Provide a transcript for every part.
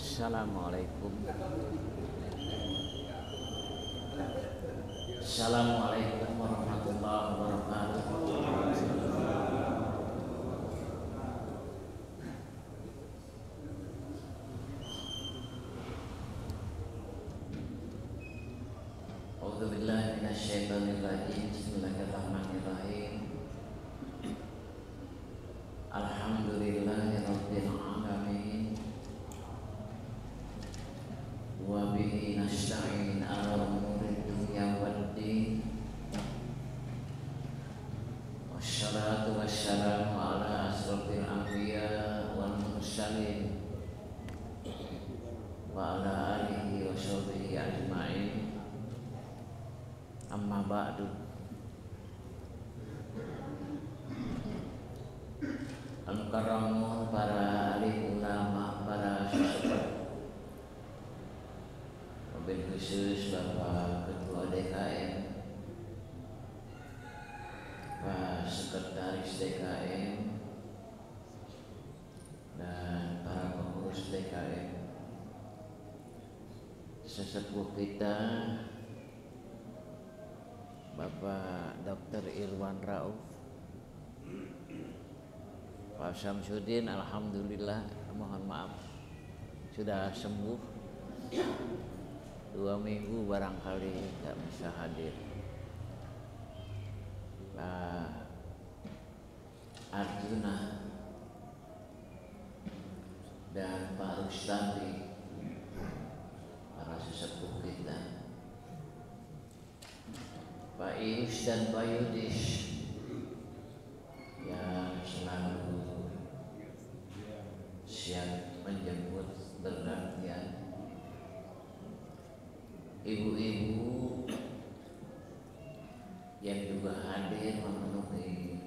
Assalamualaikum. Assalamualaikum warahmatullahi wabarakatuh. A'udzubillahi minasyaitonirrajim. Bismillahirrahmanirrahim. Alhamdulillahirabbil alamin. Wa bihi nasta'in 'ala umuri dunya waddin. Wassalatu wassalamu ala asrofil anbiya wal mursalin wa ala alihi wa sahbihi ajma'in. Amma ba'du. Al-mukarramun, para alim ulama, para sahabat, wabil khusus Bapak Ketua DKM, Pak Sekretaris DKM, dan para pengurus DKM, sesepuh kita Bapak Dr. Irwan Rauf, Pak Syamsuddin, alhamdulillah, mohon maaf sudah sembuh. 2 minggu barangkali tidak bisa hadir. Pak Arjuna dan Pak Rustandi, para sesepuh kita, Pak Ius dan Pak Yudis yang selalu siap menjemput bergantian, ibu-ibu yang juga hadir memenuhi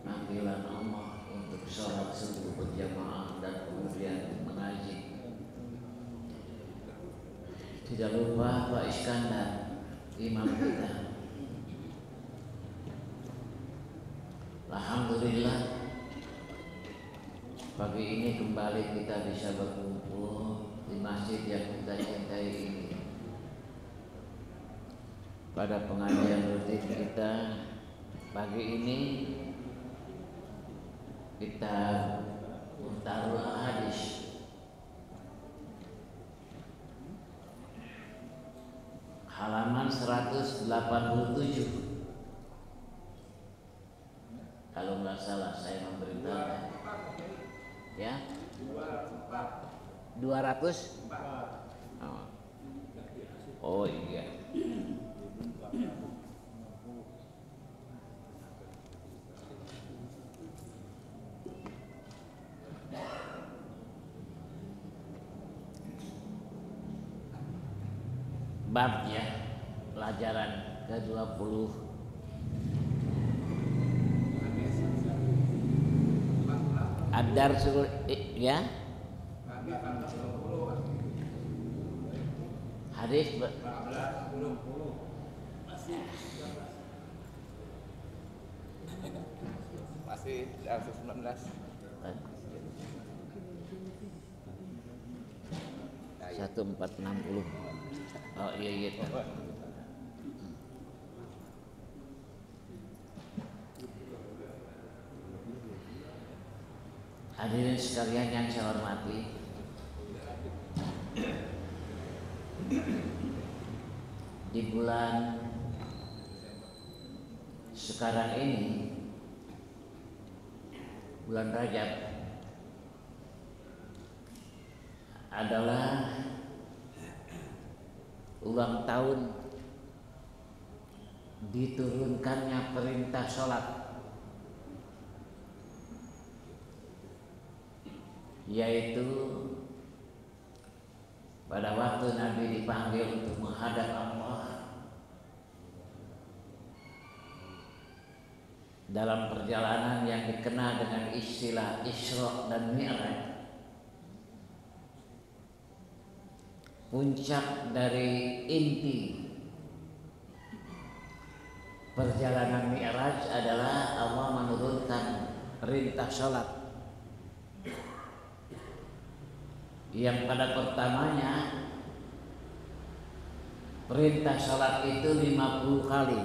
panggilan Allah untuk sholat subuh berjamaah dan kemudian mengaji. Tidak lupa Pak Iskandar, imam kita. Alhamdulillah, pagi ini kembali kita bisa berkumpul di masjid yang kita cintai ini. Pada pengajian rutin kita pagi ini, kita Muhtarul Hadis halaman 187, kalau nggak salah saya memberitakan, ya, 200. Oh iya. Babnya pelajaran ke-20. Ad-Darsul, ya. Hadis masih 119. 1460. Oh iya. Hadirin sekalian yang saya hormati, di bulan sekarang ini, bulan Rajab, adalah ulang tahun diturunkannya perintah sholat, yaitu pada waktu Nabi dipanggil untuk menghadap Allah dalam perjalanan yang dikenal dengan istilah Isra dan Mi'raj. Puncak dari inti perjalanan Mi'raj adalah Allah menurunkan perintah sholat yang pada pertamanya perintah salat itu 50 kali.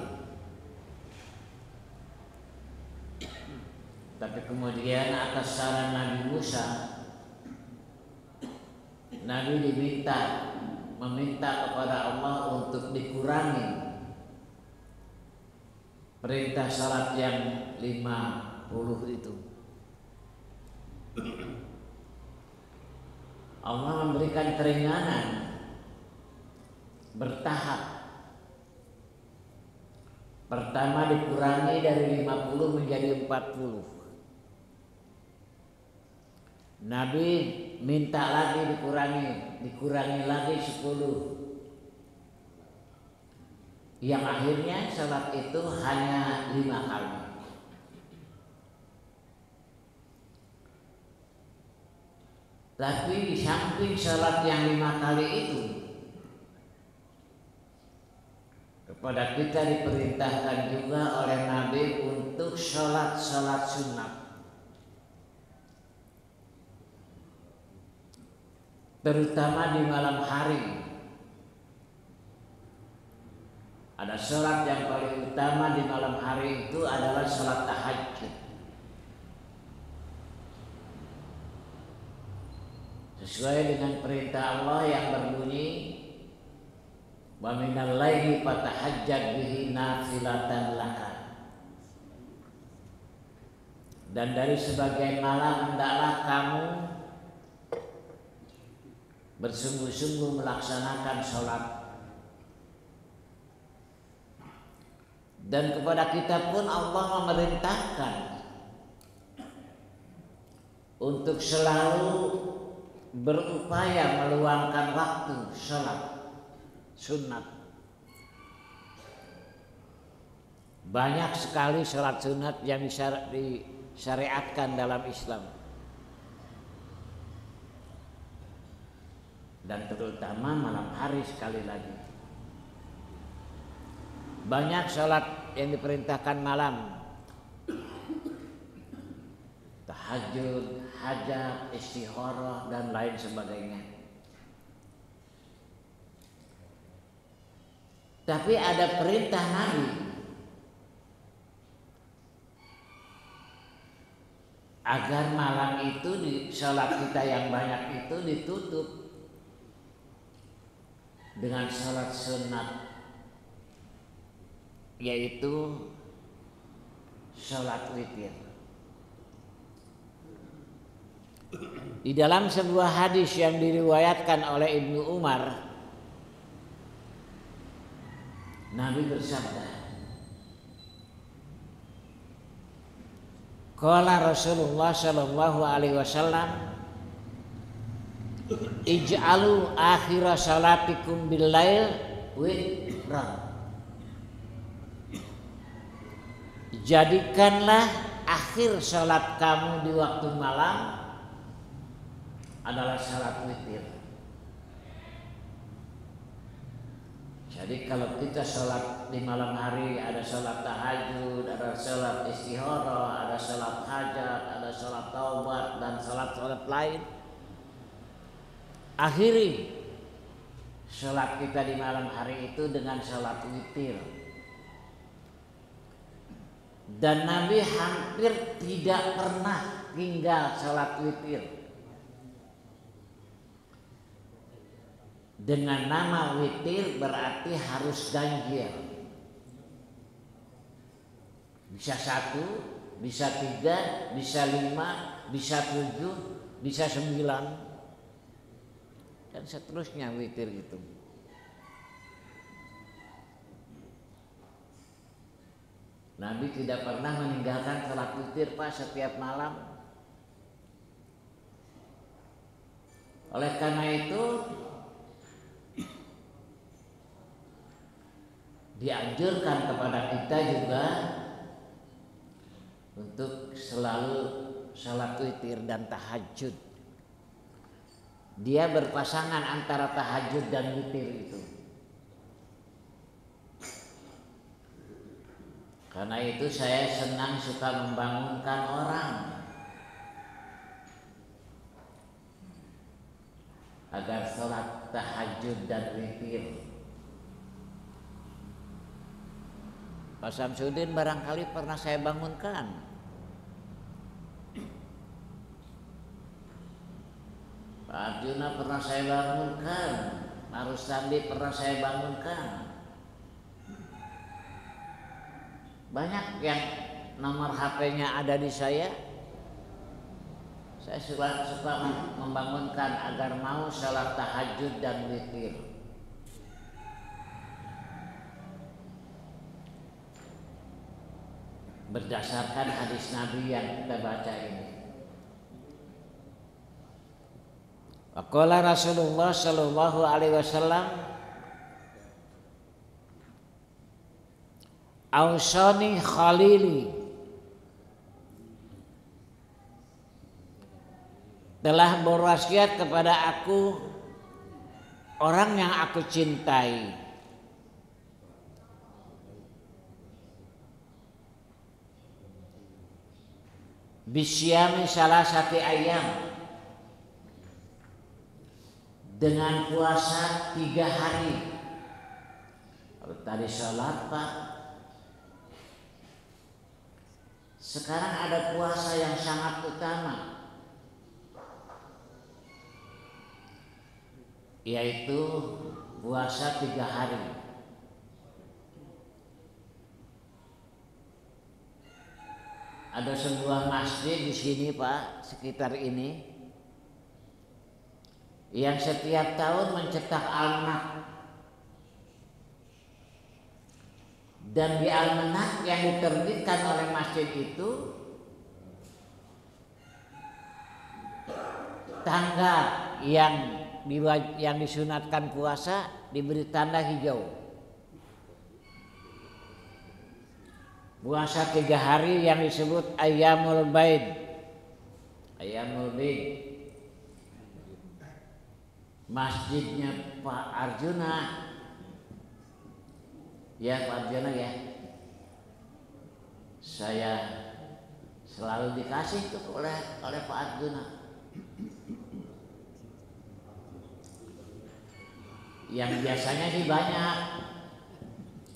Tapi kemudian atas saran Nabi Musa, Nabi meminta kepada Allah untuk dikurangi perintah salat yang 50 itu. Allah memberikan keringanan bertahap. Pertama dikurangi dari 50 menjadi 40. Nabi minta lagi dikurangi lagi 10. Yang akhirnya salat itu hanya 5 kali. Tapi di samping salat yang 5 kali itu, kepada kita diperintahkan juga oleh Nabi untuk salat sunat. Terutama di malam hari. Ada salat yang paling utama di malam hari itu adalah salat tahajud. Sesuai dengan perintah Allah yang berbunyi, wa minal laili fatahajjad bihi nafilatan laka. Dan dari sebagian malam hendaklah kamu bersungguh-sungguh melaksanakan sholat. Dan kepada kita pun Allah memerintahkan untuk selalu berupaya meluangkan waktu sholat sunat. Banyak sekali sholat sunat yang disyariatkan dalam Islam. Dan terutama malam hari sekali lagi. Banyak sholat yang diperintahkan malam. Tahajud, hajat, istikharah dan lain sebagainya. Tapi ada perintah Nabi agar malam itu di sholat kita yang banyak itu ditutup dengan sholat sunat, yaitu sholat witir. Di dalam sebuah hadis yang diriwayatkan oleh Ibnu Umar, Nabi bersabda, qala Rasulullah sallallahu alaihi wasallam, ij'alu akhira salatikum bil-lail witran. Jadikanlah akhir salat kamu di waktu malam adalah salat witir. Jadi kalau kita salat di malam hari, ada salat tahajud, ada salat istikharah, ada salat hajat, ada salat taubat dan salat-salat lain, akhiri salat kita di malam hari itu dengan salat witir. Dan Nabi hampir tidak pernah tinggal salat witir. Dengan nama witir berarti harus ganjil. Bisa 1, bisa 3, bisa 5, bisa 7, bisa 9, dan seterusnya witir gitu. Nabi tidak pernah meninggalkan salat witir Pak setiap malam. Oleh karena itu dianjurkan kepada kita juga untuk selalu salat witir dan tahajud. Dia berpasangan antara tahajud dan witir itu. Karena itu saya senang suka membangunkan orang agar sholat tahajud dan witir. Pak Samsudin barangkali pernah saya bangunkan. Pak Arjuna pernah saya bangunkan. Pak Rustandi pernah saya bangunkan. Banyak yang nomor HP-nya ada di saya. Saya suka membangunkan agar mau sholat tahajud dan witir. Berdasarkan hadis Nabi yang kita baca ini. Waqala Rasulullah sallallahu alaihi wasallam, Ausani Khalili, telah berwasiat kepada aku orang yang aku cintai, bisyami salasati ayam, dengan puasa 3 hari. Kalau tadi sholat Pak, sekarang ada puasa yang sangat utama, yaitu puasa 3 hari. Ada sebuah masjid di sini Pak, sekitar ini, yang setiap tahun mencetak almanak, dan di almanak yang diterbitkan oleh masjid itu tanggal yang disunatkan puasa diberi tanda hijau. Puasa 3 hari yang disebut Ayyamul Baid. Ayyamul Baid. Masjidnya Pak Arjuna, ya Pak Arjuna ya, saya selalu dikasih tuh oleh Pak Arjuna. Yang biasanya sih banyak,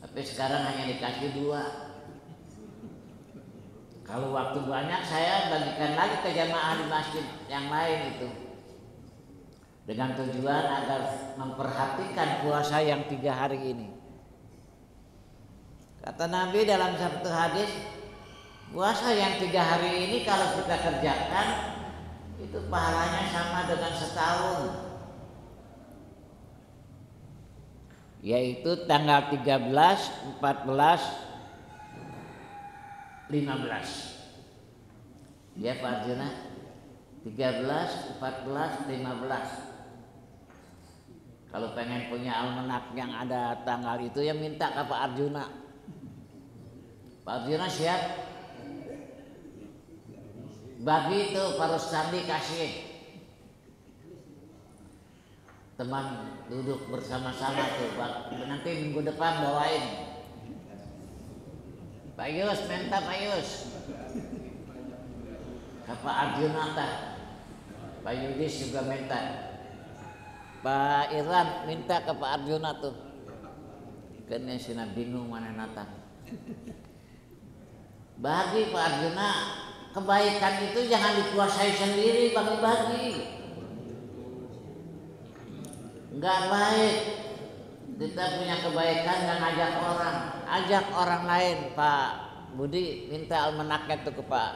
tapi sekarang hanya dikasih 2. Kalau waktu banyak saya bagikan lagi ke jamaah di masjid yang lain itu, dengan tujuan agar memperhatikan puasa yang 3 hari ini. Kata Nabi dalam satu hadis, puasa yang 3 hari ini kalau kita kerjakan itu pahalanya sama dengan setahun, yaitu tanggal 13, 14, 15. Ya Pak Arjuna, 13, 14, 15. Kalau pengen punya almanak yang ada tanggal itu ya minta ke Pak Arjuna. Pak Arjuna siap bagi itu, Pak Rustandi kasih. Teman duduk bersama-sama tuh Pak. Nanti minggu depan bawain. Pak Yus minta, Pak Yus ke Pak Arjuna tah. Pak Yudis juga minta. Pak Irwan minta ke Pak Arjuna tuh. Kayaknya sina bingung mana natang. Bagi Pak Arjuna, kebaikan itu jangan dikuasai sendiri, bagi-bagi. Enggak baik kita punya kebaikan dan ajak orang lain. Pak Budi minta almanaknya tuh ke Pak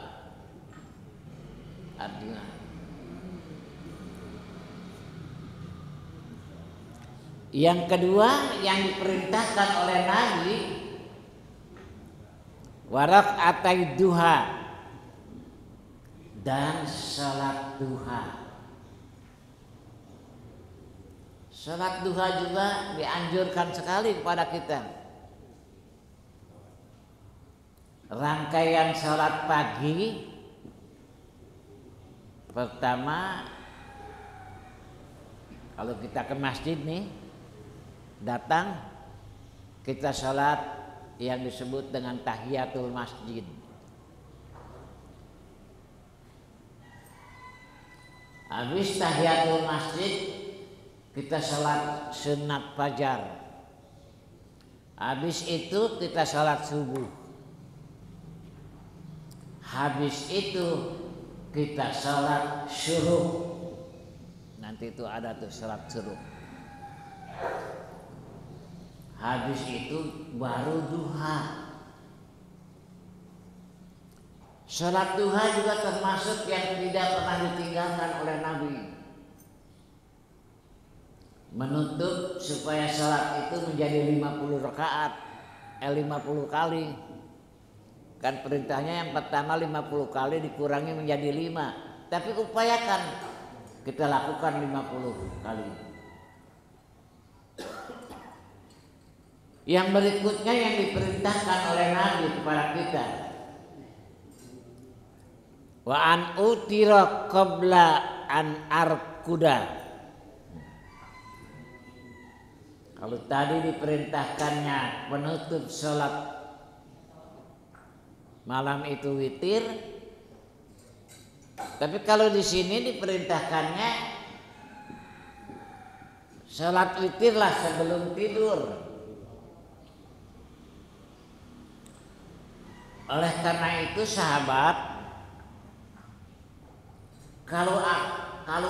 Arjuna. Yang kedua yang diperintahkan oleh Nabi, warak'atai duha, dan salat duha. Salat duha juga dianjurkan sekali kepada kita. Rangkaian salat pagi pertama, kalau kita ke masjid nih, datang kita salat yang disebut dengan tahiyatul masjid. Habis tahiyatul masjid kita salat sunat fajar. Habis itu kita salat subuh. Habis itu kita salat syuruk. Nanti itu ada tuh salat syuruk. Habis itu baru duha. Salat duha juga termasuk yang tidak pernah ditinggalkan oleh Nabi. Menutup supaya salat itu menjadi 50 rakaat, 50 kali. Kan perintahnya yang pertama 50 kali dikurangi menjadi 5. Tapi upayakan kita lakukan 50 kali. Yang berikutnya yang diperintahkan oleh Nabi kepada kita, wa an utira qabla an arkuda. Kalau tadi diperintahkannya penutup sholat malam itu witir, tapi kalau di sini diperintahkannya sholat witirlah sebelum tidur. Oleh karena itu sahabat, kalau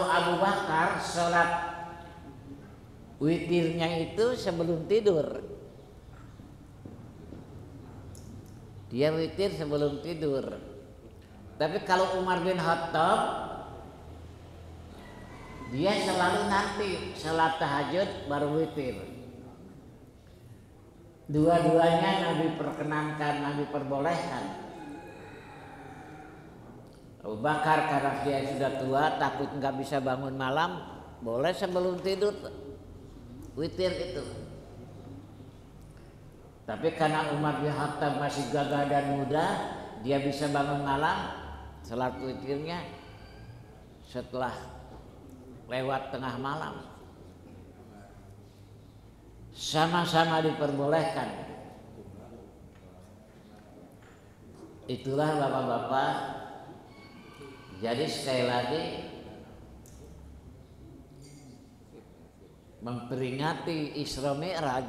Abu Bakar sholat witirnya itu sebelum tidur, dia witir sebelum tidur. Tapi kalau Umar bin Khattab, dia selalu nanti sholat tahajud baru witir. Dua-duanya Nabi perkenankan, Nabi perbolehkan. Abu Bakar karena dia sudah tua, takut nggak bisa bangun malam, boleh sebelum tidur witir itu. Tapi karena Umar bin Khattab masih gagah dan muda, dia bisa bangun malam, salat witirnya setelah lewat tengah malam. Sama-sama diperbolehkan. Itulah bapak-bapak. Jadi sekali lagi memperingati Isra Mi'raj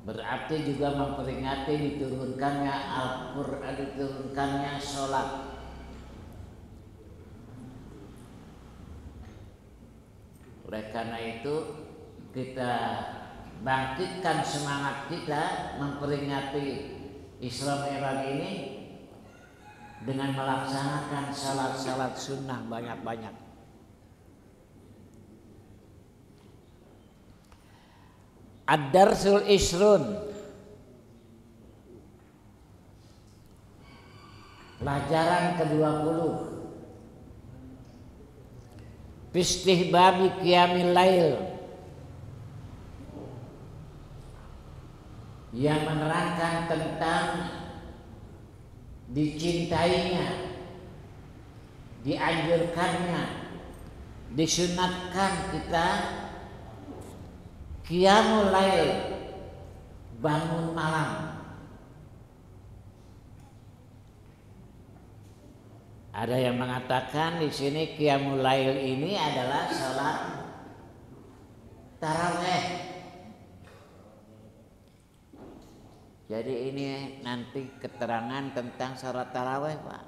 berarti juga memperingati diturunkannya Al-Qur'an, diturunkannya sholat. Oleh karena itu kita bangkitkan semangat kita memperingati Isra Mi'raj ini dengan melaksanakan salat-salat sunnah banyak-banyak. Ad-Darsul Isrun, pelajaran ke-20, Bistihbabi Qiyamil Lail, yang menerangkan tentang dicintainya, dianjurkannya, disunatkan kita Qiyamul Lail, bangun malam. Ada yang mengatakan di sini Qiyamul Lail ini adalah salat tarawih. Jadi ini nanti keterangan tentang salat tarawih, Pak.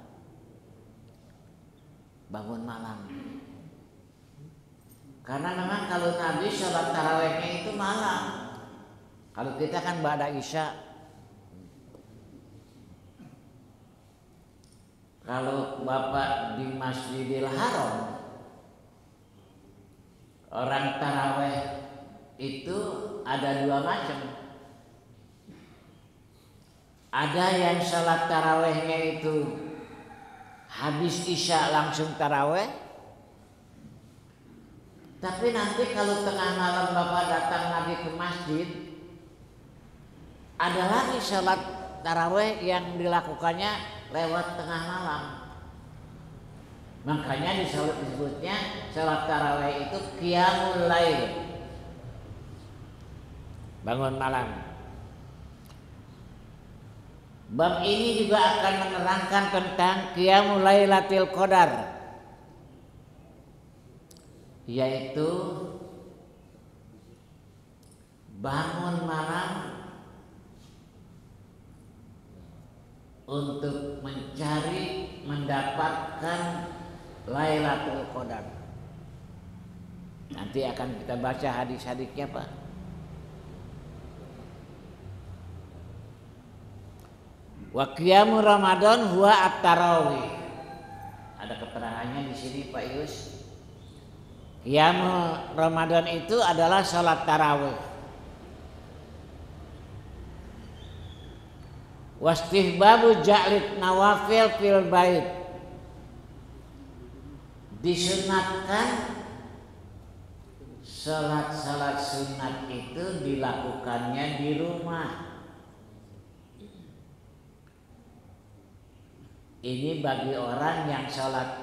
Bangun malam. Karena memang kalau Nabi salat tarawihnya itu malam. Kalau kita kan ba'da Isya. Kalau Bapak di Masjidil Haram, orang tarawih itu ada dua macam. Ada yang salat tarawihnya itu habis Isya langsung tarawih. Tapi nanti kalau tengah malam Bapak datang lagi ke masjid, ada lagi salat tarawih yang dilakukannya lewat tengah malam. Makanya disebutnya salat tarawih itu Qiyamul Lail, bangun malam. Bab ini juga akan menerangkan tentang Qiyamul Lailatul Qadar, yaitu bangun malam untuk mencari mendapatkan Lailatul Qadar. Nanti akan kita baca hadis-hadisnya, Pak. Wa qiyamu Ramadan huwa at-tarawih. Ada keterangannya di sini, Pak Yus. Qiyamu Ramadan itu adalah salat tarawih. Wastihbabu ja'lit nawafil fil bait. Disunatkan salat-salat sunat itu dilakukannya di rumah. Ini bagi orang yang salat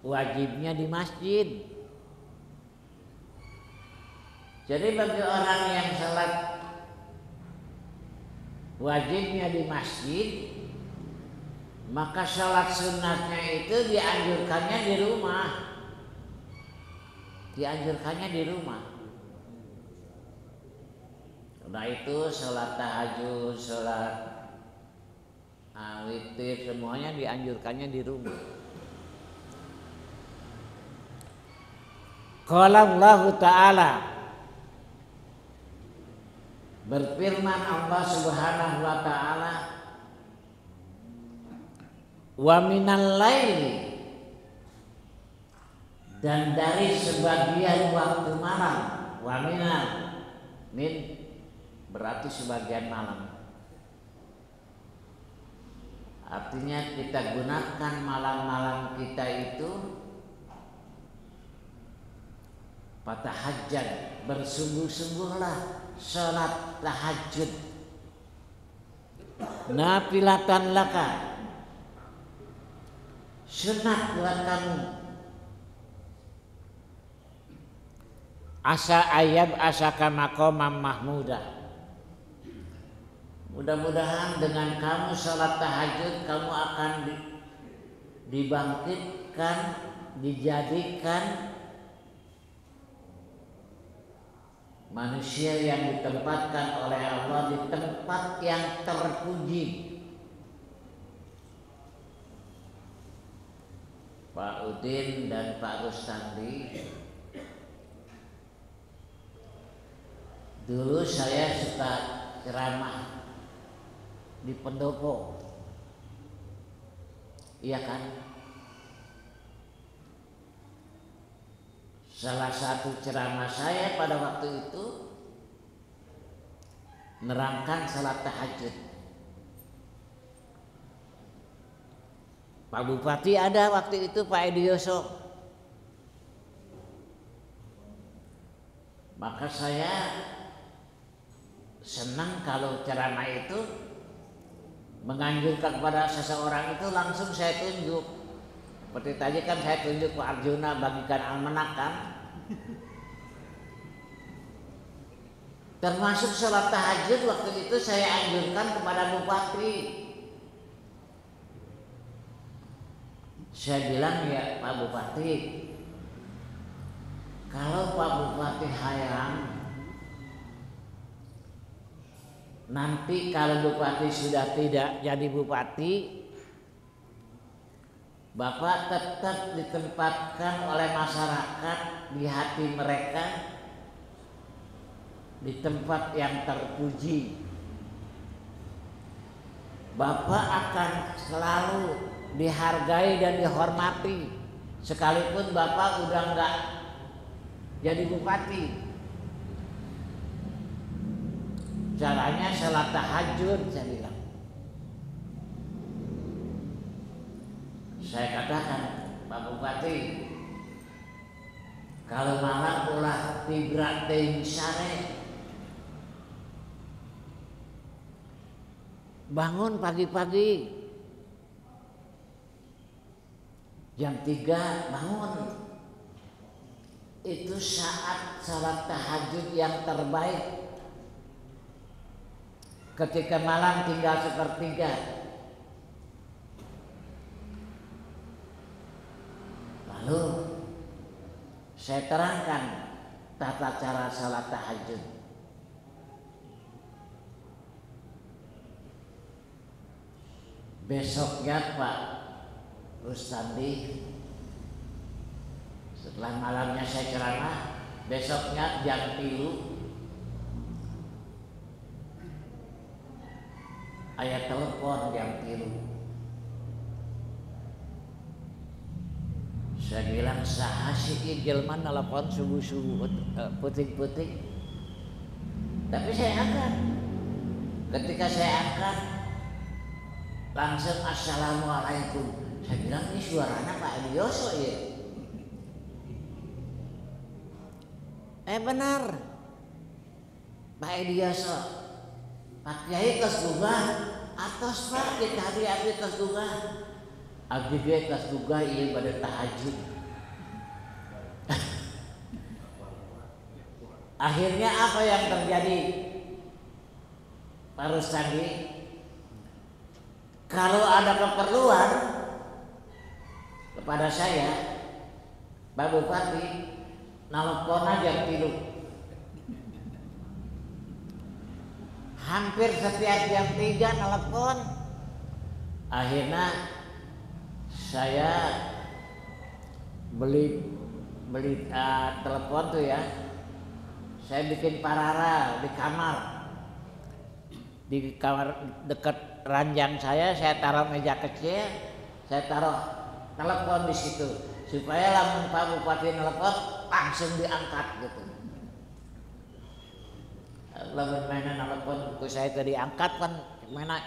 wajibnya di masjid. Jadi bagi orang yang salat wajibnya di masjid, maka salat sunatnya itu dianjurkannya di rumah. Dianjurkannya di rumah. Karena itu salat tahajud, salat witir, semuanya dianjurkannya di rumah. Qala Allah Ta'ala, berfirman Allah Subhanahu wa Ta'ala, wa minal laili, dan dari sebagian waktu malam. Wa minal, min berarti sebagian malam. Artinya kita gunakan malam-malam kita itu fatahajjad, bersungguh-sungguhlah salat tahajud, nafilatan laka, sunat buat kamu, asa ayab asaka maqamam mahmudah. Mudah-mudahan dengan kamu salat tahajud, kamu akan dibangkitkan, dijadikan manusia yang ditempatkan oleh Allah di tempat yang terpuji. Pak Udin dan Pak Rustandi, dulu saya suka ceramah di pendopo, iya kan? Salah satu ceramah saya pada waktu itu nerangkan salat tahajud. Pak Bupati ada waktu itu, Pak Edioso. Maka saya senang kalau ceramah itu menganjurkan kepada seseorang itu langsung saya tunjuk. Seperti tadi kan saya tunjuk Pak Arjuna bagikan almanak kan. Termasuk sholat tahajud waktu itu saya anjurkan kepada Bupati. Saya bilang, ya Pak Bupati, kalau Pak Bupati hayang, nanti kalau Bupati sudah tidak jadi Bupati, Bapak tetap ditempatkan oleh masyarakat di hati mereka di tempat yang terpuji. Bapak akan selalu dihargai dan dihormati sekalipun Bapak udah enggak jadi Bupati. Caranya salat tahajud, saya bilang. Saya katakan, Pak Bupati, kalau malam ulah tibrak teh sare, bangun pagi-pagi jam 3 bangun. Itu saat salat tahajud yang terbaik. Ketika malam tinggal sepertiga, lalu saya terangkan tata cara salat tahajud. Besoknya Pak Rustandi, setelah malamnya saya ceramah, besoknya jam 3 aya telepon jam 3. Saya bilang saha sih jelema nelpon subuh-subuh puting-puting. Tapi saya angkat. Ketika saya angkat, langsung assalamualaikum. Saya bilang ini suaranya Pak Elioso ya. Benar, Pak Elioso. Pak Kiai kelas gugah, atas Pak kita hari-hari kelas gugah. Abdi dia kelas gugah iya pada tahajud. Akhirnya apa yang terjadi, Pak Rustandi? Kalau ada keperluan kepada saya, Pak Bupati, nelpon aja 3. Hampir setiap jam 3 nelpon. Akhirnya saya beli telepon tuh ya. Saya bikin parara di kamar. Di kamar dekat ranjang saya taruh meja kecil, saya taruh telepon di situ supaya lamun Pak Bupati nelpon langsung diangkat gitu. Lamun mainan nelpon ku saya tadi angkat kan mana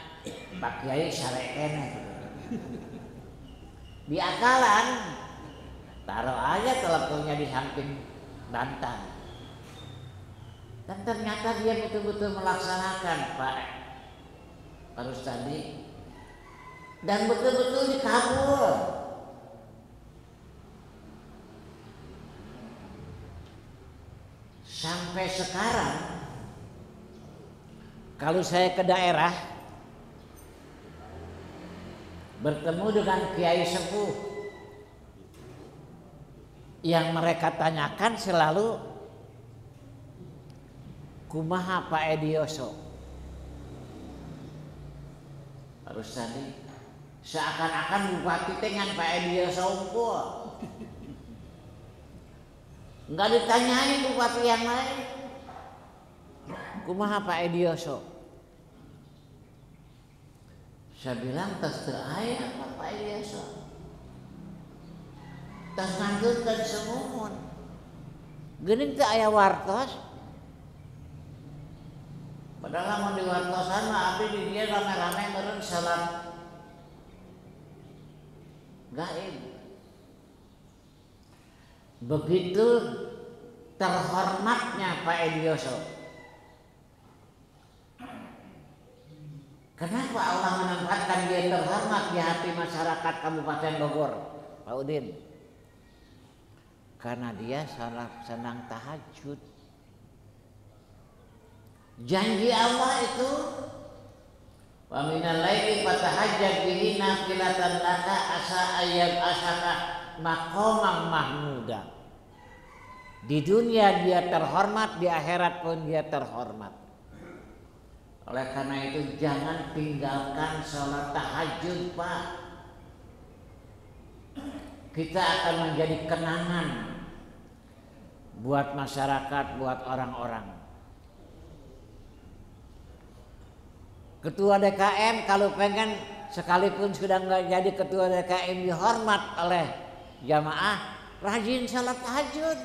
Pak Kiai sare kene gitu. Di akalan taruh aja teleponnya di samping bantal. Dan ternyata dia betul-betul melaksanakan Pak Rustandi dan betul-betul dikabul. Sampai sekarang kalau saya ke daerah bertemu dengan kiai sepuh, yang mereka tanyakan selalu kumaha Pak Elioso. Pak Rustandi, seakan-akan bupati dengan Pak Elioso unggul. Enggak ditanyain bupati yang lain. Kumaha Pak Elioso? Saya bilang tas teu aya Pak Elioso. Tas ngandutkeun semumun. Geuning teu aya wartos. Padahal lamun di wartosan mah abdi di dia rame-rame meureun salat gaib. Begitu terhormatnya Pak Elioso. Kenapa Allah menempatkan dia terhormat di hati masyarakat Kabupaten Bogor, Pak Udin? Karena dia senang tahajud. Janji Allah itu, wa minal laili fatahajjad bihi nafilatan laka asa ayyab asaka maqamam mahmuda. Di dunia dia terhormat, di akhirat pun dia terhormat. Oleh karena itu jangan tinggalkan sholat tahajud, Pak. Kita akan menjadi kenangan buat masyarakat, buat orang-orang. Ketua DKM kalau pengen sekalipun sudah nggak jadi ketua DKM dihormat oleh jamaah, rajin sholat tahajud.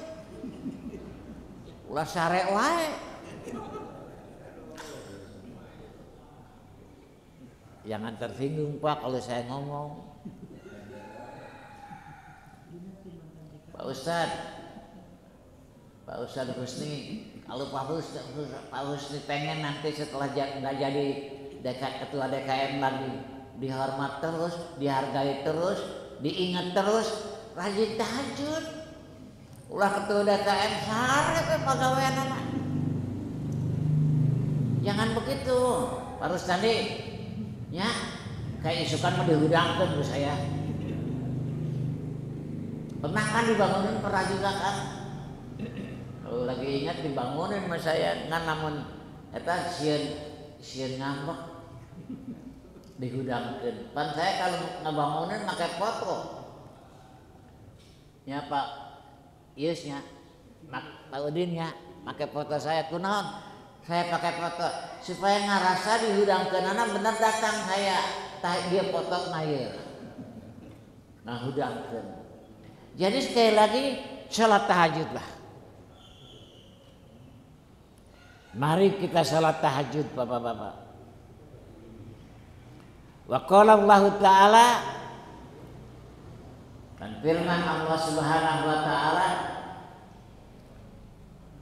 Ulah sare wae. Jangan tersinggung Pak kalau saya ngomong. Pak Ustadz Husni, kalau Pak Husni pengen nanti setelah nggak jadi ketua DKM lagi dihormat terus, dihargai terus, diingat terus, rajin tahajud. Ulah ketua DKM sare pegawaian anak. Jangan begitu, Pak Rustandi. Ya, kayak isukan mau dihudangkan bu saya. Pernah kan dibangunin, pernah juga kan. Kalau lagi ingat dibangunin sama saya ngan namun eta sieun ngambek dihudangkeun. Pan saya kalau ngabangunin make foto. Ya Pak Ius nya, Pak Udin nya, make foto saya kunaon? Saya pakai foto supaya ngarasa dihudangkeunana bener datang saya. Tah dia foto ngayeur. Nah hudangkeun. Jadi sekali lagi salat tahajud lah. Mari kita salat tahajud Bapak-bapak. Wa qala Allah Ta'ala, dan firman Allah Subhanahu wa taala,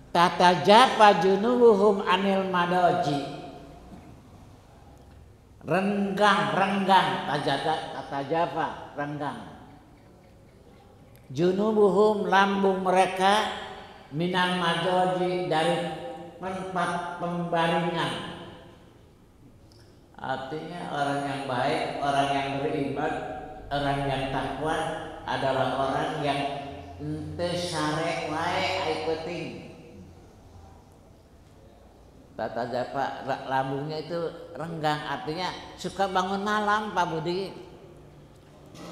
tatajafa junubuhum anil madaji. Renggang tatajafa renggang. Junubuhum lambung mereka minal madaji dari tempat pembaringan. Artinya orang yang baik, orang yang beriman, orang yang takwa adalah orang yang teu sare wae ai penting. Tata japa lambungnya itu renggang, artinya suka bangun malam Pak Budi.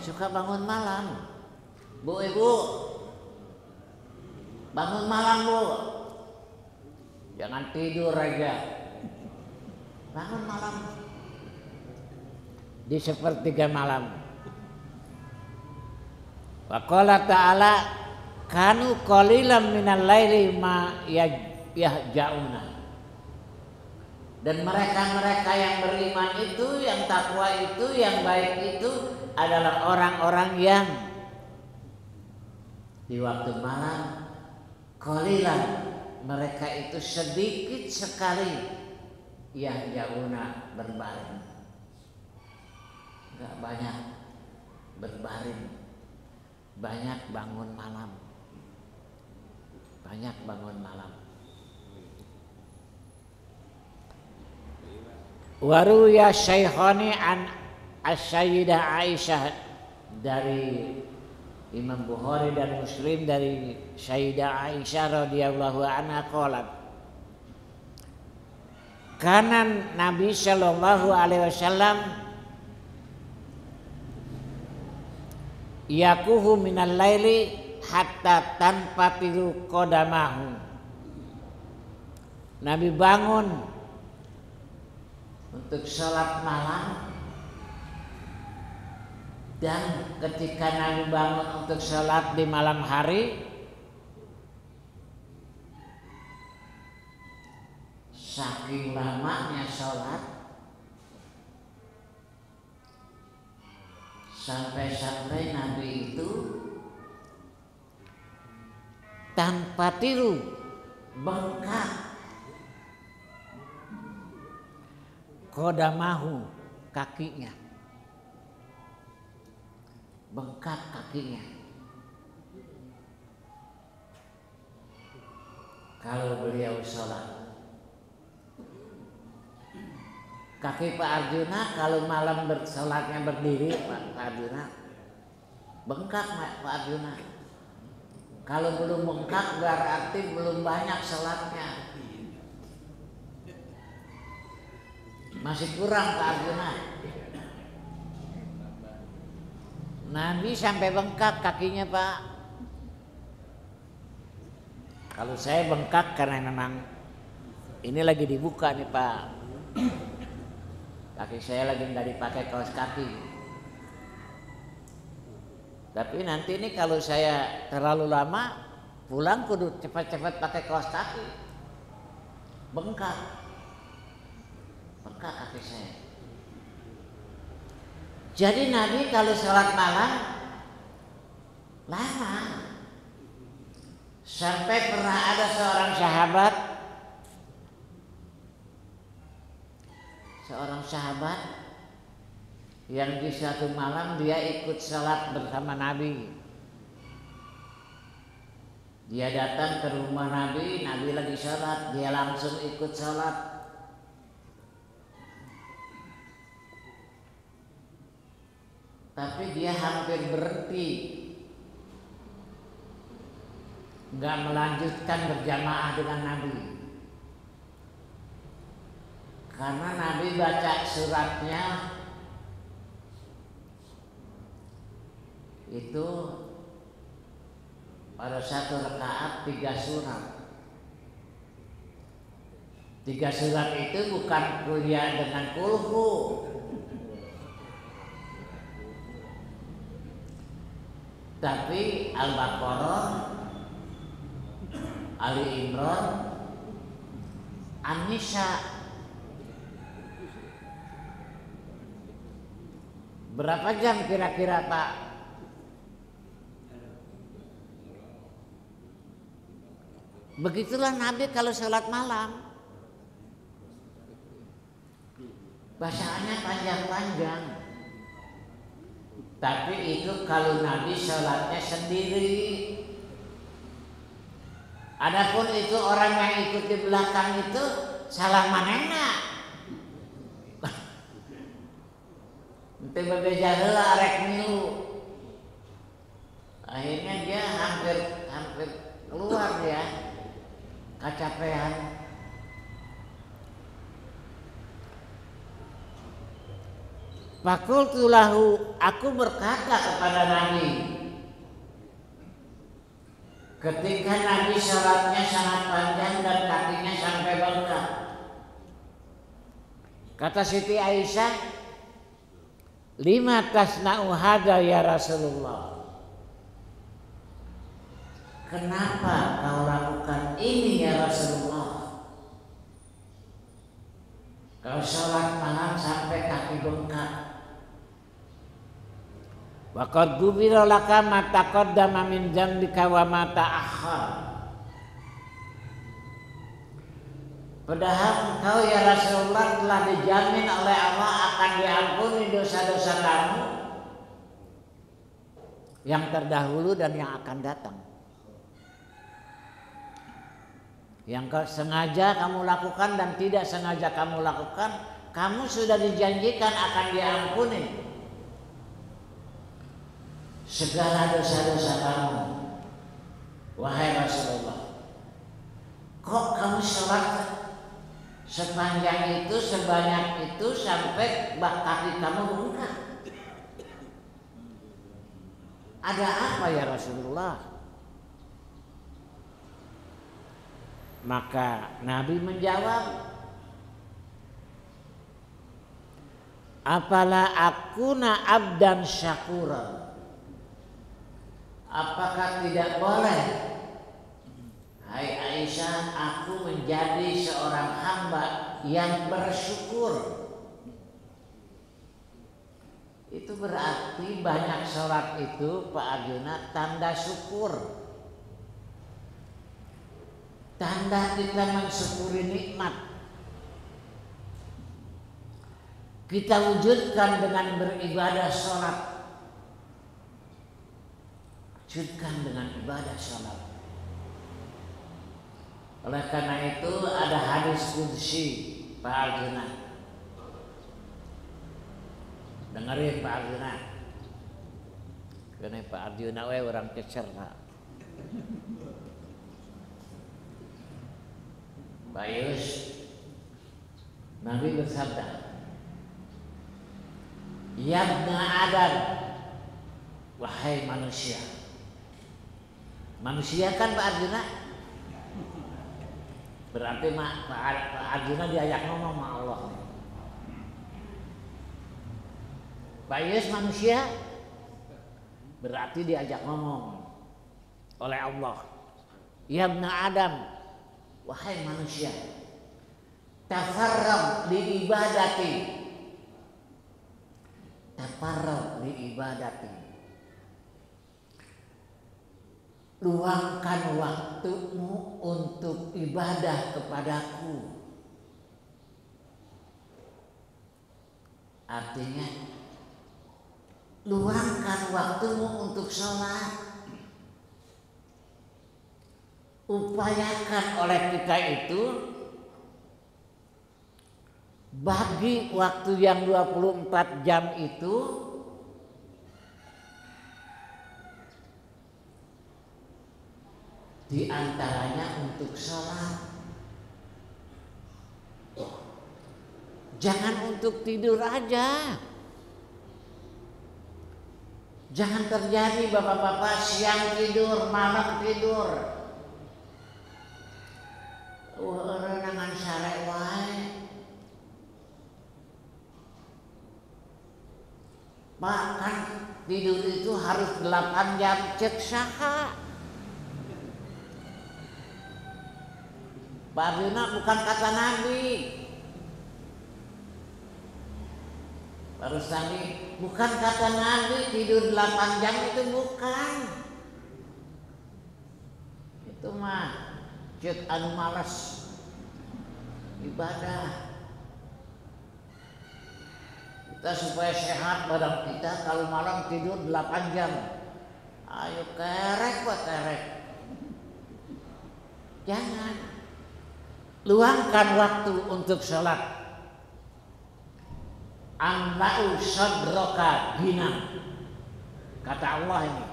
Suka bangun malam. Bu Ibu. Bangun malam Bu. Jangan tidur aja. Bangun malam. Di sepertiga malam. Wa qala ta'ala kanu qalilan minal laili ma yahjauna. Dan mereka-mereka yang beriman itu, yang takwa itu, yang baik itu adalah orang-orang yang di waktu malam qalilan, mereka itu sedikit sekali yahjauna berbaring. Enggak banyak berbaring. Banyak bangun malam. Banyak bangun malam. Waruya Syaikhani an As-Sayyidah Aisyah, dari Imam Bukhari dan Muslim dari Sayyidah Aisyah radhiyallahu anha qalat, kana Nabi sallallahu alaihi wasallam yakuhu minal laili hatta tanfatiru qadamahu. Nabi bangun untuk salat malam, dan ketika Nabi bangun untuk salat di malam hari, saking lamanya salat sampai-sampai Nabi itu tanpa tiru bengkak qadamahu, kakinya bengkak kakinya. Kalau beliau sholat, kaki Pak Arjuna kalau malam sholatnya berdiri Pak Arjuna bengkak Pak Arjuna. Kalau belum bengkak berarti belum banyak sholatnya, masih kurang Pak Arjuna. Nabi sampai bengkak kakinya Pak. Kalau saya bengkak karena memang ini lagi dibuka nih Pak. Kaki saya lagi nggak dipakai kaos kaki. Tapi nanti ini kalau saya terlalu lama pulang kudu cepat-cepat pakai kaos kaki. Bengkak kaki saya. Jadi Nabi kalau sholat malam lama, sampai pernah ada seorang sahabat yang di satu malam dia ikut sholat bersama Nabi. Dia datang ke rumah Nabi, Nabi lagi sholat, dia langsung ikut sholat. Tapi dia hampir berhenti nggak melanjutkan berjamaah dengan Nabi. Karena Nabi baca suratnya itu pada satu rakaat 3 surat. 3 surat itu bukan kuliah dengan kulhu, tapi Al-Baqarah, Ali Imran, An-Nisa. Berapa jam kira-kira Pak? Begitulah Nabi kalau sholat malam. Bacaannya panjang-panjang. Tapi itu kalau Nabi sholatnya sendiri. Adapun itu orang yang ikut di belakang itu salah manena. Nanti berbeda heula arek milu. Akhirnya dia hampir keluar dia, kacapean. Fakultu lahu, aku berkata kepada Nabi ketika Nabi sholatnya sangat panjang dan kakinya sampai bengkak. Kata Siti Aisyah, lima tasna'u hadza ya Rasulullah. Kenapa kau lakukan ini ya Rasulullah? Kau sholat malam sampai kaki bengkak. Wa qad ghufira laka ma taqaddama min dzambika wa ma ta'akhkhar. Padahal engkau ya Rasulullah telah dijamin oleh Allah akan diampuni dosa-dosa kamu yang terdahulu dan yang akan datang. Yang sengaja kamu lakukan dan tidak sengaja kamu lakukan, kamu sudah dijanjikan akan diampuni segala dosa-dosa kamu. Wahai Rasulullah, kok kamu sholat sepanjang itu, sebanyak itu sampai kaki kamu bengkak? Ada apa ya Rasulullah? Maka Nabi menjawab, apala akuna abdan syakura. Apakah tidak boleh, hai Aisyah, aku menjadi seorang hamba yang bersyukur? Itu berarti banyak sholat itu Pak Arjuna tanda syukur. Tanda kita mensyukuri nikmat. Kita wujudkan dengan beribadah sholat. Wujudkan dengan ibadah sholat. Oleh karena itu ada hadis qudsi Pak Arjuna. Dengerin Pak Arjuna. Karena Pak Arjuna orang kecerna. Bayus, Nabi bersabda, Yabna Adam, wahai manusia. Manusia kan Pak Arjuna? Berarti Pak Arjuna diajak ngomong sama Allah. Bayus manusia, berarti diajak ngomong oleh Allah. Yabna Adam, wahai manusia, tafarrag li ibadati. Tafarrag li ibadati. Luangkan waktumu untuk ibadah kepadaku. Artinya, luangkan waktumu untuk sholat. Upayakan oleh kita itu bagi waktu yang 24 jam itu Di antaranya untuk sholat. Jangan untuk tidur aja. Jangan terjadi bapak-bapak siang tidur, malam tidur. Renangan sare wae. Bahkan tidur itu harus 8 jam cek saha. Pak Arjuna bukan kata Nabi. Baru tadi bukan kata Nabi tidur 8 jam itu bukan. Itu mah cek anu malas ibadah. Kita supaya sehat badan kita kalau malam tidur 8 jam. Ayo kerek buat kerek. Jangan. Luangkan waktu untuk sholat. Amla'u sadroka gina. Kata Allah ini,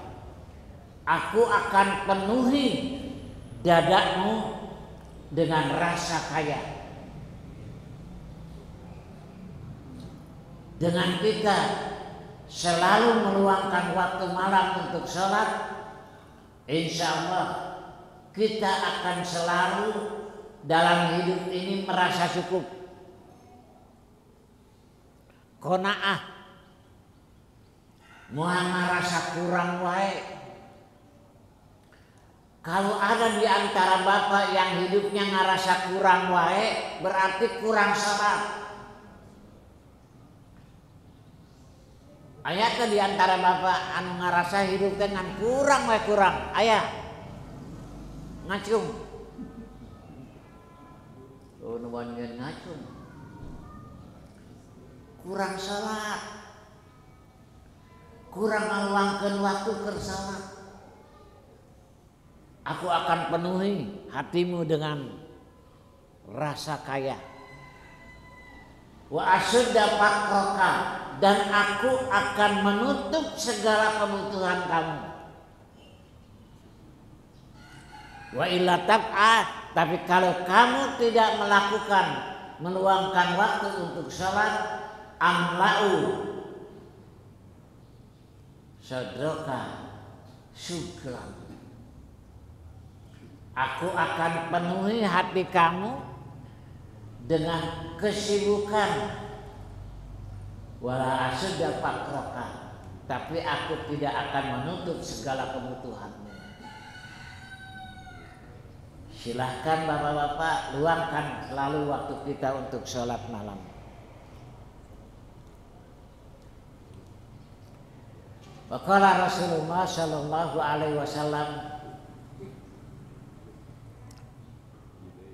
aku akan penuhi dadamu dengan rasa kaya. Dengan kita selalu meluangkan waktu malam untuk sholat, insya Allah kita akan selalu dalam hidup ini merasa cukup. Qanaah, muana rasa kurang wae. Kalau ada di antara bapak yang hidupnya ngerasa kurang wae, berarti kurang salat. Aya ke di antara bapak anu ngerasa hidup dengan kurang wae kurang, aya ngacung. Oh nuan ngacung. Kurang salat, kurang meluangkan waktu keur salat. Aku akan penuhi hatimu dengan rasa kaya. Wa asudda faqraka, dan aku akan menutup segala kebutuhan kamu. Wa illa tab'ah, tapi kalau kamu tidak melakukan meluangkan waktu untuk salat, amla'u sadroka syukran, aku akan penuhi hati kamu dengan kesibukan. Wala asudda faqraka, tapi aku tidak akan menutup segala kebutuhanmu. Silahkan bapak-bapak luangkan selalu waktu kita untuk sholat malam. Waqala Rasulullah sallallahu alaihi wasallam,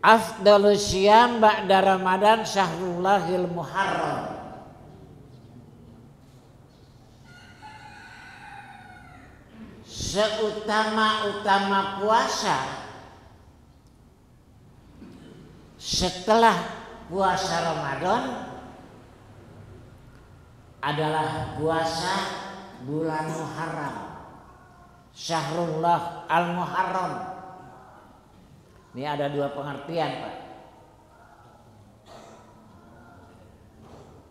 afdalus syiyam ba'da Ramadan syahrullahil muharram. Seutama-utama puasa setelah puasa Ramadan adalah puasa bulan Muharram, Syahrullah al-Muharram. Ini ada dua pengertian, Pak.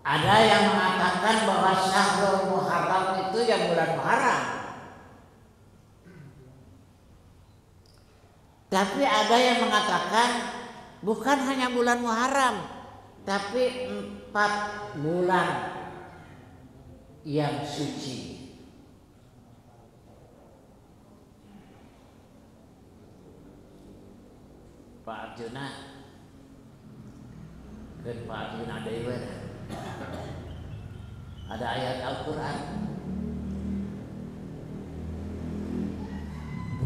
Ada yang mengatakan bahwa Syahrul Muharram itu ya bulan Muharram. Tapi ada yang mengatakan bukan hanya bulan Muharram, tapi 4 bulan yang suci. Pak Arjuna, Pak Arjuna Dewa, ada ayat Al-Quran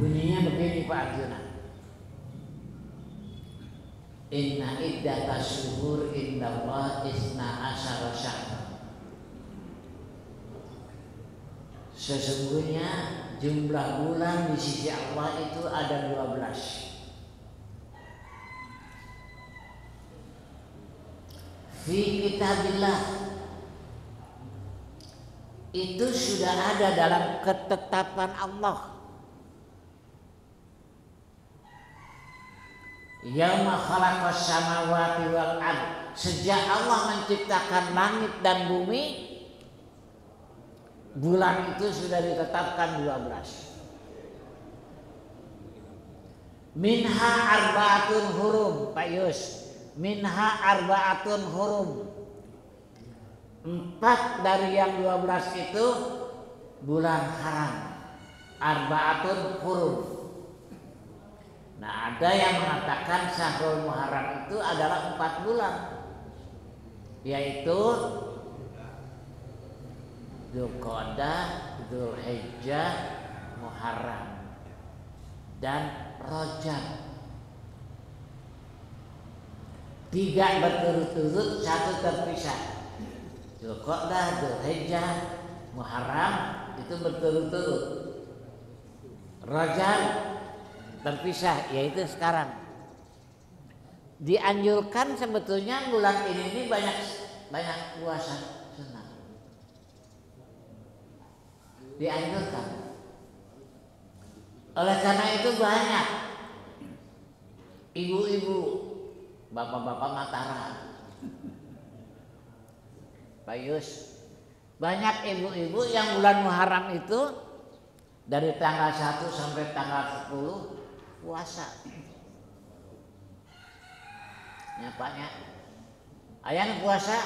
bunyinya begini Pak Arjuna, inna iddatas syuhur indallah isna asyara syahra. Sesungguhnya jumlah bulan di sisi Allah itu ada 12. Fi kitabillah, itu sudah ada dalam ketetapan Allah. Yauma khalaqas samawati wal ard, sejak Allah menciptakan langit dan bumi, bulan itu sudah ditetapkan 12. Minha arbaatun hurum, Pak Yus. Minha arbaatun hurum. 4 dari yang 12 itu bulan haram. Arbaatun hurum. Nah, ada yang mengatakan Syahrul Muharram itu adalah 4 bulan, yaitu Dzulqa'dah, Dzulhijjah, Muharram, dan Rajab. 3 berturut-turut, 1 terpisah. Dzulqa'dah, Dzulhijjah, Muharram itu berturut-turut. Rajab terpisah, yaitu sekarang. Dianjurkan sebetulnya bulan ini banyak puasa sunnah. Dianjurkan. Oleh karena itu banyak ibu-ibu, bapak-bapak Mataram, Pak Yus, banyak ibu-ibu yang bulan Muharram itu dari tanggal 1 sampai tanggal 10 puasa. Nyapanya, ayah puasa?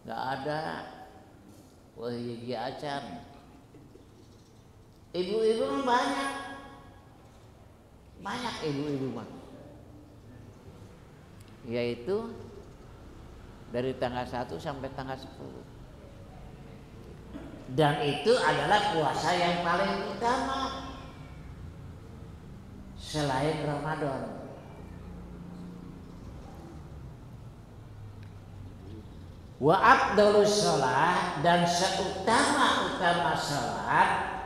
Gak ada. Wah, gigi acan. Ibu-ibu banyak ibu-ibu mah. Yaitu dari tanggal 1 sampai tanggal 10. Dan itu adalah puasa yang paling utama selain Ramadan. Wa afdhalus shalah, dan seutama-utama salat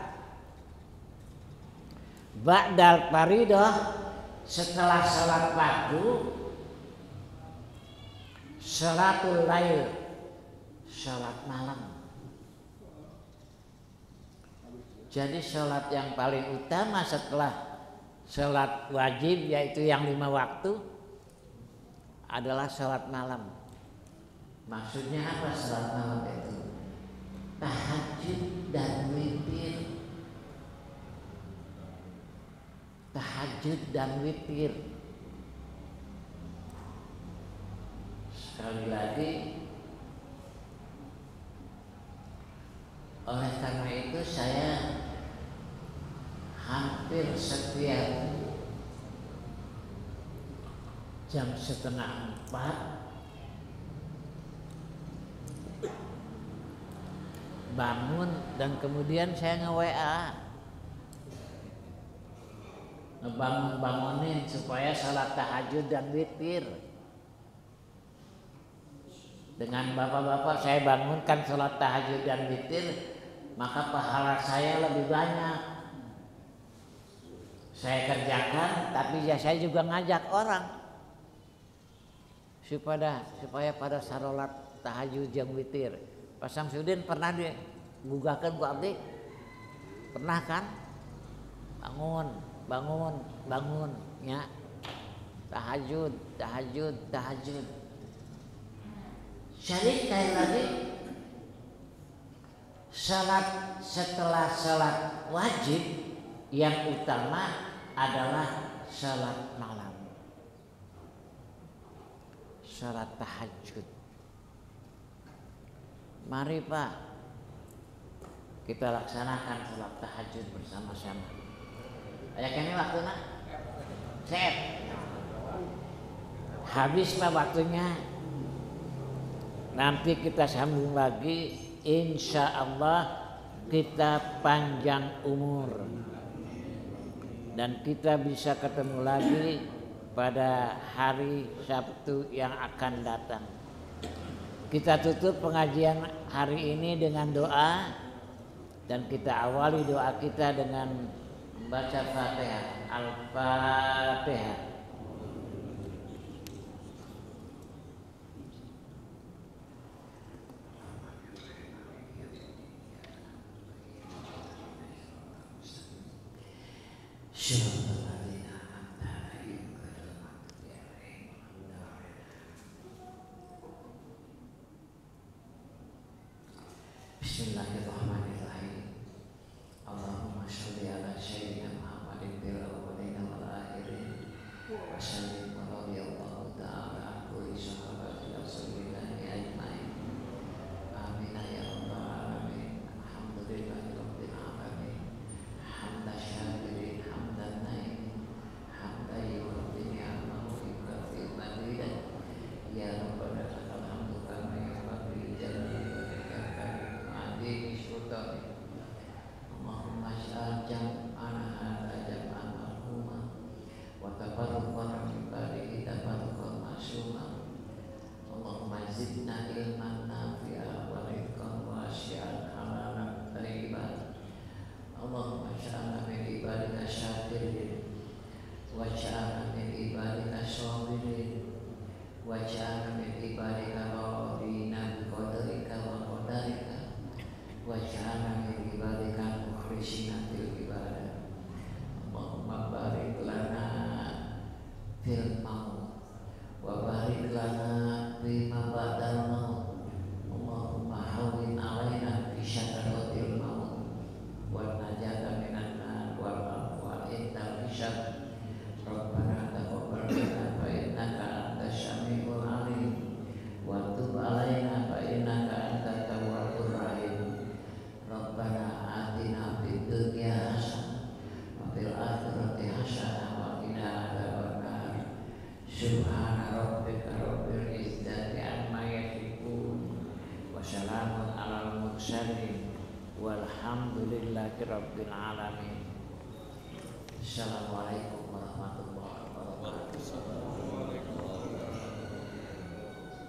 ba'dal faridah, setelah salat fardu, salatul lail, salat malam. Jadi salat yang paling utama setelah salat wajib, yaitu yang 5 waktu, adalah salat malam. Maksudnya apa salat malam itu? Tahajud dan witir. Tahajud dan witir. Sekali lagi, oleh karena itu saya hampir setiap jam 3:30 bangun, dan kemudian saya nge-WA, ngebangunin supaya salat tahajud dan witir. Dengan bapak-bapak saya bangunkan salat tahajud dan witir, maka pahala saya lebih banyak. Saya kerjakan, tapi ya saya juga ngajak orang supaya pada salat tahajud dan witir. Pak Samsudin pernah digugahkan ku abdi? Pernah kan? Bangun ya. Tahajud. Jadi sekali lagi, salat setelah salat wajib yang utama adalah salat malam, salat tahajud. Mari Pak, kita laksanakan salat tahajud bersama-sama. Aya kene waktuna? Set. Habis Pak waktunya. Nanti kita sambung lagi, insya Allah kita panjang umur dan kita bisa ketemu lagi pada hari Sabtu yang akan datang. Kita tutup pengajian hari ini dengan doa, dan kita awali doa kita dengan membaca Fatihah. Al-Fatihah. Syurga syakirin waj'alna min ibadika shakirin waj'alna min ibadika radina bi qadarika wa qadarika waj'alna min ibadika mukhlishina fil ibadah. Allahumma barik lana fil maut wa barik lana fima ba'dal maut. Allahumma hawwin alaina fi syakaratil maut wa najata minan nar wal afwa inda hisab. Rabbana taqabbal minna fa innaka antas samiul alim wa tub alaina fa innaka antat tawwabur rahim. Rabbana atina fid dunya hasanah wa fil akhirati hasanah wa qina adzabannar. Subhana rabbika rabbil izzati amma yasifun wa salamun alal mursalin walhamdulillahi rabbil alamin. Assalamualaikum warahmatullahi wabarakatuh.